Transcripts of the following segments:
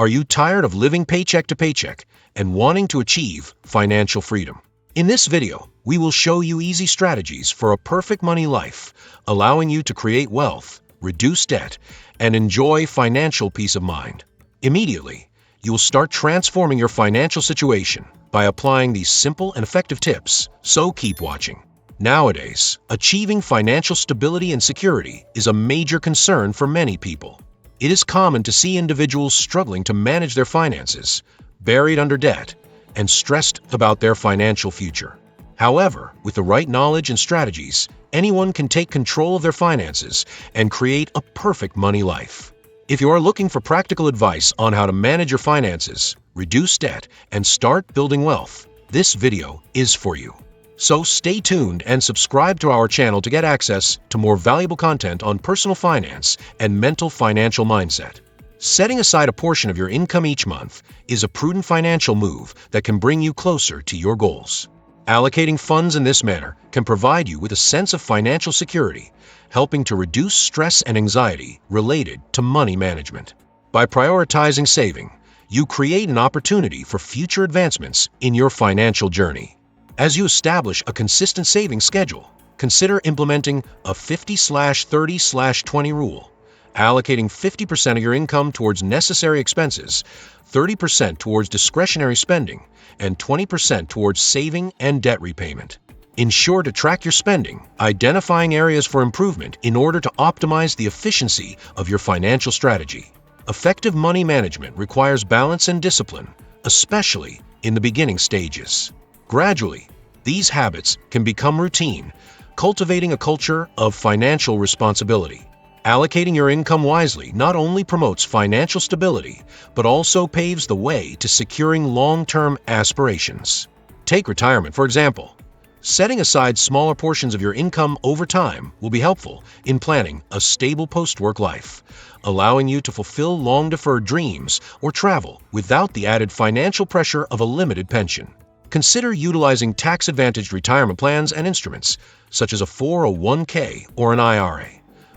Are you tired of living paycheck to paycheck and wanting to achieve financial freedom? In this video, we will show you easy strategies for a perfect money life, allowing you to create wealth, reduce debt, and enjoy financial peace of mind. Immediately, you will start transforming your financial situation by applying these simple and effective tips, so keep watching. Nowadays, achieving financial stability and security is a major concern for many people. It is common to see individuals struggling to manage their finances, buried under debt, and stressed about their financial future. However, with the right knowledge and strategies, anyone can take control of their finances and create a perfect money life. If you are looking for practical advice on how to manage your finances, reduce debt, and start building wealth, this video is for you. So stay tuned and subscribe to our channel to get access to more valuable content on personal finance and mental financial mindset. Setting aside a portion of your income each month is a prudent financial move that can bring you closer to your goals. Allocating funds in this manner can provide you with a sense of financial security, helping to reduce stress and anxiety related to money management. By prioritizing saving, you create an opportunity for future advancements in your financial journey. As you establish a consistent saving schedule, consider implementing a 50/30/20 rule, allocating 50% of your income towards necessary expenses, 30% towards discretionary spending, and 20% towards saving and debt repayment. Ensure to track your spending, identifying areas for improvement in order to optimize the efficiency of your financial strategy. Effective money management requires balance and discipline, especially in the beginning stages. Gradually, these habits can become routine, cultivating a culture of financial responsibility. Allocating your income wisely not only promotes financial stability, but also paves the way to securing long-term aspirations. Take retirement, for example. Setting aside smaller portions of your income over time will be helpful in planning a stable post-work life, allowing you to fulfill long-deferred dreams or travel without the added financial pressure of a limited pension. Consider utilizing tax-advantaged retirement plans and instruments, such as a 401k or an IRA,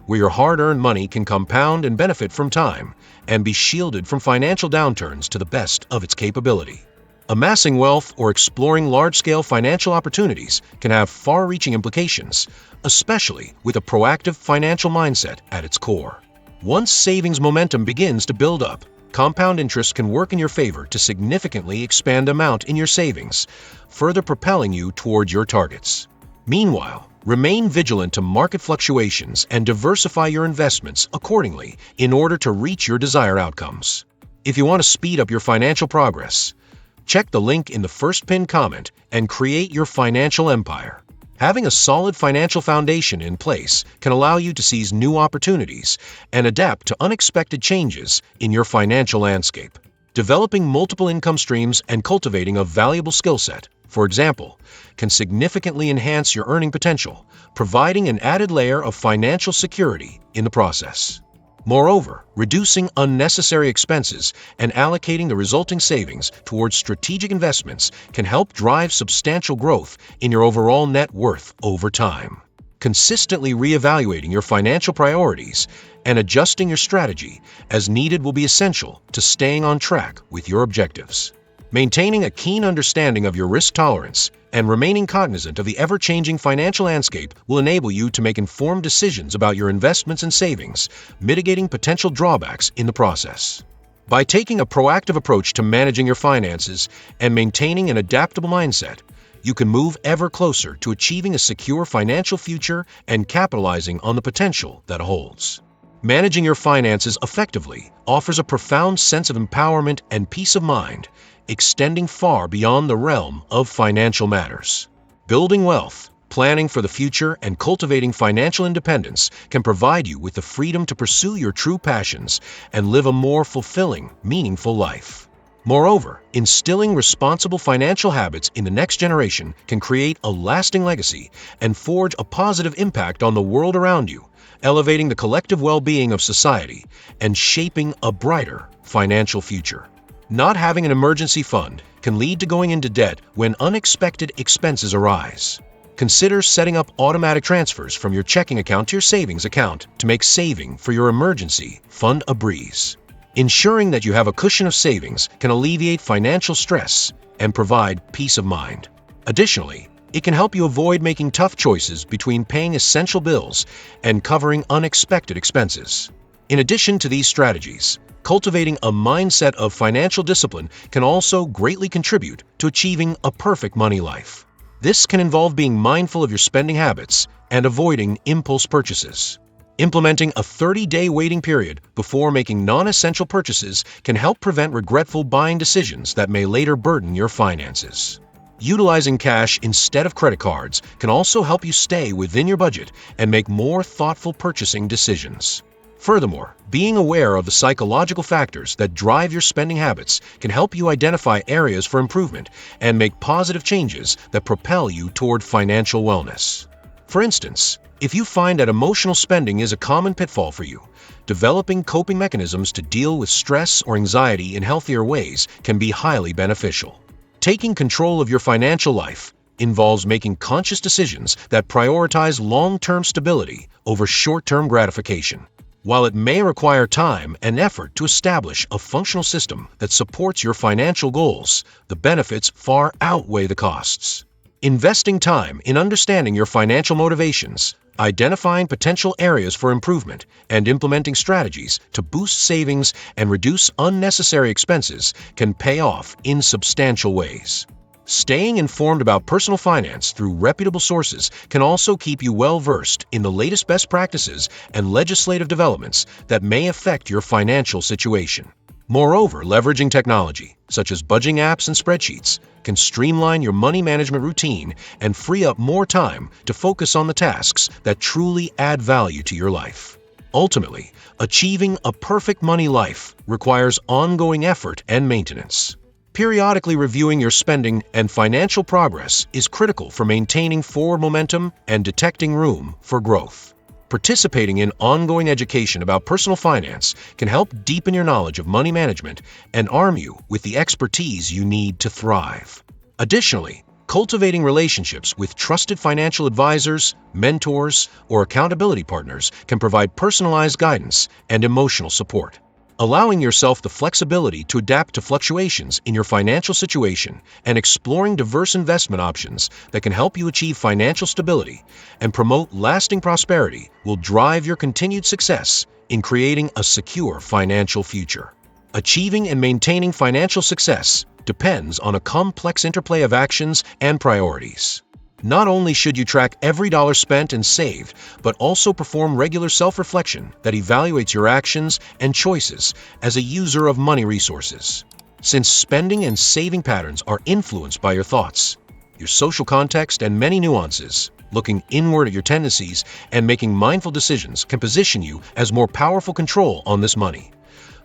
where your hard-earned money can compound and benefit from time and be shielded from financial downturns to the best of its capability. Amassing wealth or exploring large-scale financial opportunities can have far-reaching implications, especially with a proactive financial mindset at its core. Once savings momentum begins to build up, compound interest can work in your favor to significantly expand the amount in your savings, further propelling you toward your targets. Meanwhile, remain vigilant to market fluctuations and diversify your investments accordingly in order to reach your desired outcomes. If you want to speed up your financial progress, check the link in the first pinned comment and create your financial empire. Having a solid financial foundation in place can allow you to seize new opportunities and adapt to unexpected changes in your financial landscape. Developing multiple income streams and cultivating a valuable skill set, for example, can significantly enhance your earning potential, providing an added layer of financial security in the process. Moreover, reducing unnecessary expenses and allocating the resulting savings towards strategic investments can help drive substantial growth in your overall net worth over time. Consistently reevaluating your financial priorities and adjusting your strategy as needed will be essential to staying on track with your objectives. Maintaining a keen understanding of your risk tolerance and remaining cognizant of the ever-changing financial landscape will enable you to make informed decisions about your investments and savings, mitigating potential drawbacks in the process. By taking a proactive approach to managing your finances and maintaining an adaptable mindset, you can move ever closer to achieving a secure financial future and capitalizing on the potential that holds. Managing your finances effectively offers a profound sense of empowerment and peace of mind, extending far beyond the realm of financial matters. Building wealth, planning for the future, and cultivating financial independence can provide you with the freedom to pursue your true passions and live a more fulfilling, meaningful life. Moreover, instilling responsible financial habits in the next generation can create a lasting legacy and forge a positive impact on the world around you, elevating the collective well-being of society and shaping a brighter financial future. Not having an emergency fund can lead to going into debt when unexpected expenses arise. Consider setting up automatic transfers from your checking account to your savings account to make saving for your emergency fund a breeze. Ensuring that you have a cushion of savings can alleviate financial stress and provide peace of mind. Additionally, it can help you avoid making tough choices between paying essential bills and covering unexpected expenses. In addition to these strategies, cultivating a mindset of financial discipline can also greatly contribute to achieving a perfect money life. This can involve being mindful of your spending habits and avoiding impulse purchases. Implementing a 30-day waiting period before making non-essential purchases can help prevent regretful buying decisions that may later burden your finances. Utilizing cash instead of credit cards can also help you stay within your budget and make more thoughtful purchasing decisions. Furthermore, being aware of the psychological factors that drive your spending habits can help you identify areas for improvement and make positive changes that propel you toward financial wellness. For instance, if you find that emotional spending is a common pitfall for you, developing coping mechanisms to deal with stress or anxiety in healthier ways can be highly beneficial. Taking control of your financial life involves making conscious decisions that prioritize long-term stability over short-term gratification. While it may require time and effort to establish a functional system that supports your financial goals, the benefits far outweigh the costs. Investing time in understanding your financial motivations, identifying potential areas for improvement, and implementing strategies to boost savings and reduce unnecessary expenses can pay off in substantial ways. Staying informed about personal finance through reputable sources can also keep you well-versed in the latest best practices and legislative developments that may affect your financial situation. Moreover, leveraging technology, such as budgeting apps and spreadsheets, can streamline your money management routine and free up more time to focus on the tasks that truly add value to your life. Ultimately, achieving a perfect money life requires ongoing effort and maintenance. Periodically reviewing your spending and financial progress is critical for maintaining forward momentum and detecting room for growth. Participating in ongoing education about personal finance can help deepen your knowledge of money management and arm you with the expertise you need to thrive. Additionally, cultivating relationships with trusted financial advisors, mentors, or accountability partners can provide personalized guidance and emotional support. Allowing yourself the flexibility to adapt to fluctuations in your financial situation and exploring diverse investment options that can help you achieve financial stability and promote lasting prosperity will drive your continued success in creating a secure financial future. Achieving and maintaining financial success depends on a complex interplay of actions and priorities. Not only should you track every dollar spent and saved, but also perform regular self-reflection that evaluates your actions and choices as a user of money resources. Since spending and saving patterns are influenced by your thoughts, your social context, and many nuances, looking inward at your tendencies and making mindful decisions can position you as more powerful control on this money.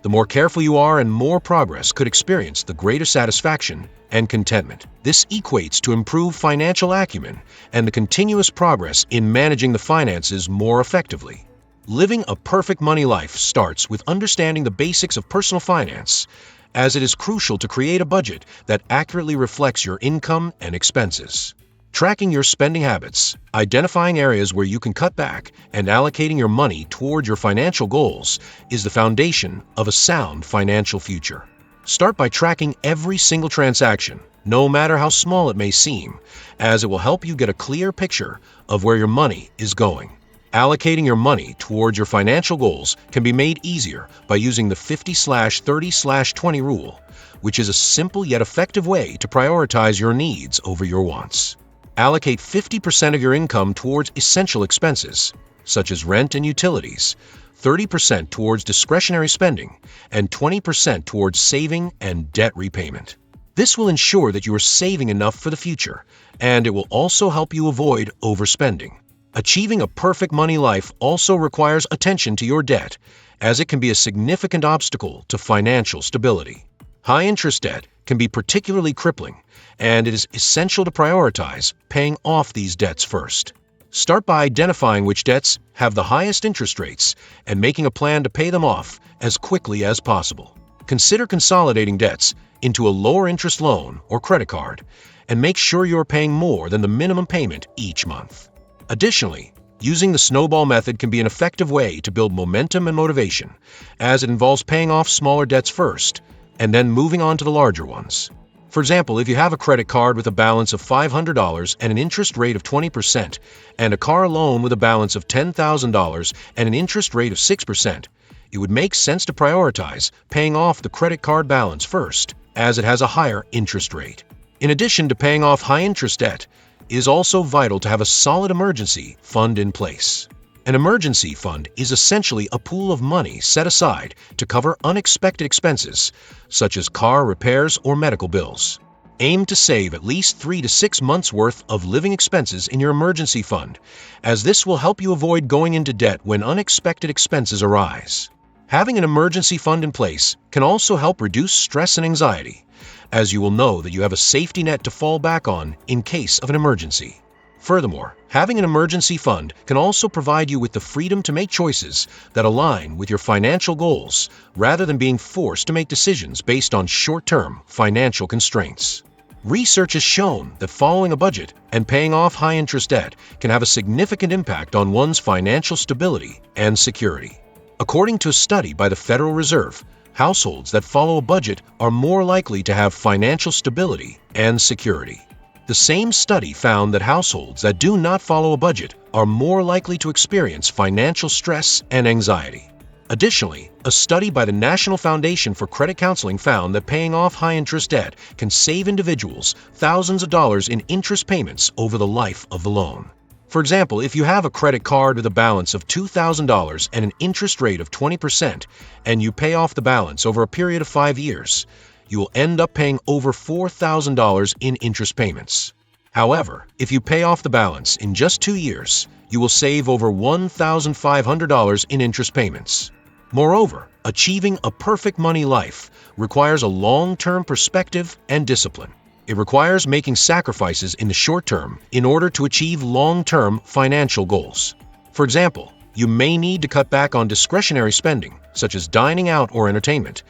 The more careful you are and more progress could experience, the greater satisfaction and contentment. This equates to improved financial acumen and the continuous progress in managing the finances more effectively. Living a perfect money life starts with understanding the basics of personal finance, as it is crucial to create a budget that accurately reflects your income and expenses. Tracking your spending habits, identifying areas where you can cut back, and allocating your money toward your financial goals is the foundation of a sound financial future. Start by tracking every single transaction, no matter how small it may seem, as it will help you get a clear picture of where your money is going. Allocating your money towards your financial goals can be made easier by using the 50/30/20 rule, which is a simple yet effective way to prioritize your needs over your wants. Allocate 50% of your income towards essential expenses, such as rent and utilities, 30% towards discretionary spending, and 20% towards saving and debt repayment. This will ensure that you are saving enough for the future, and it will also help you avoid overspending. Achieving a perfect money life also requires attention to your debt, as it can be a significant obstacle to financial stability. High-interest debt can be particularly crippling, and it is essential to prioritize paying off these debts first. Start by identifying which debts have the highest interest rates and making a plan to pay them off as quickly as possible. Consider consolidating debts into a lower-interest loan or credit card, and make sure you are paying more than the minimum payment each month. Additionally, Using the snowball method can be an effective way to build momentum and motivation, as it involves paying off smaller debts first and then moving on to the larger ones. For example, if you have a credit card with a balance of $500 and an interest rate of 20%, and a car loan with a balance of $10,000 and an interest rate of 6%, it would make sense to prioritize paying off the credit card balance first, as it has a higher interest rate. In addition to paying off high-interest debt, it is also vital to have a solid emergency fund in place. An emergency fund is essentially a pool of money set aside to cover unexpected expenses, such as car repairs or medical bills. Aim to save at least 3 to 6 months' worth of living expenses in your emergency fund, as this will help you avoid going into debt when unexpected expenses arise. Having an emergency fund in place can also help reduce stress and anxiety, as you will know that you have a safety net to fall back on in case of an emergency. Furthermore, having an emergency fund can also provide you with the freedom to make choices that align with your financial goals, rather than being forced to make decisions based on short-term financial constraints. Research has shown that following a budget and paying off high-interest debt can have a significant impact on one's financial stability and security. According to a study by the Federal Reserve, households that follow a budget are more likely to have financial stability and security. The same study found that households that do not follow a budget are more likely to experience financial stress and anxiety. Additionally, a study by the National Foundation for Credit Counseling found that paying off high-interest debt can save individuals thousands of dollars in interest payments over the life of the loan. For example, if you have a credit card with a balance of $2,000 and an interest rate of 20%, and you pay off the balance over a period of 5 years, you will end up paying over $4,000 in interest payments. However, if you pay off the balance in just 2 years, you will save over $1,500 in interest payments. Moreover, achieving a perfect money life requires a long-term perspective and discipline. It requires making sacrifices in the short term in order to achieve long-term financial goals. For example, you may need to cut back on discretionary spending, such as dining out or entertainment,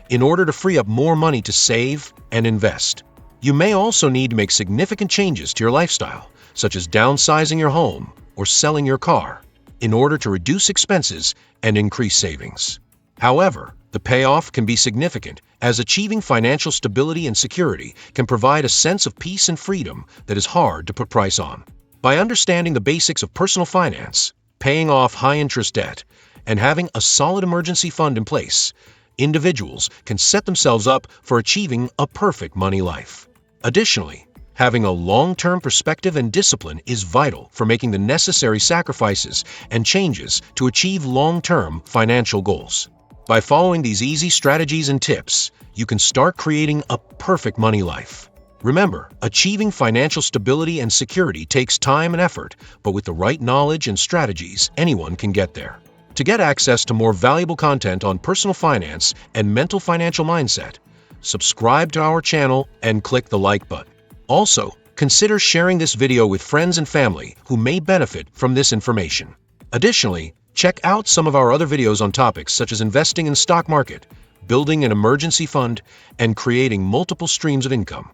in order to free up more money to save and invest. You may also need to make significant changes to your lifestyle, such as downsizing your home or selling your car, in order to reduce expenses and increase savings. However, the payoff can be significant, as achieving financial stability and security can provide a sense of peace and freedom that is hard to put price on. By understanding the basics of personal finance, paying off high-interest debt, and having a solid emergency fund in place, individuals can set themselves up for achieving a perfect money life. Additionally, having a long-term perspective and discipline is vital for making the necessary sacrifices and changes to achieve long-term financial goals. By following these easy strategies and tips, you can start creating a perfect money life. Remember, achieving financial stability and security takes time and effort, but with the right knowledge and strategies, anyone can get there. To get access to more valuable content on personal finance and mental financial mindset, subscribe to our channel and click the like button. Also, consider sharing this video with friends and family who may benefit from this information. Additionally, check out some of our other videos on topics such as investing in the stock market, building an emergency fund, and creating multiple streams of income.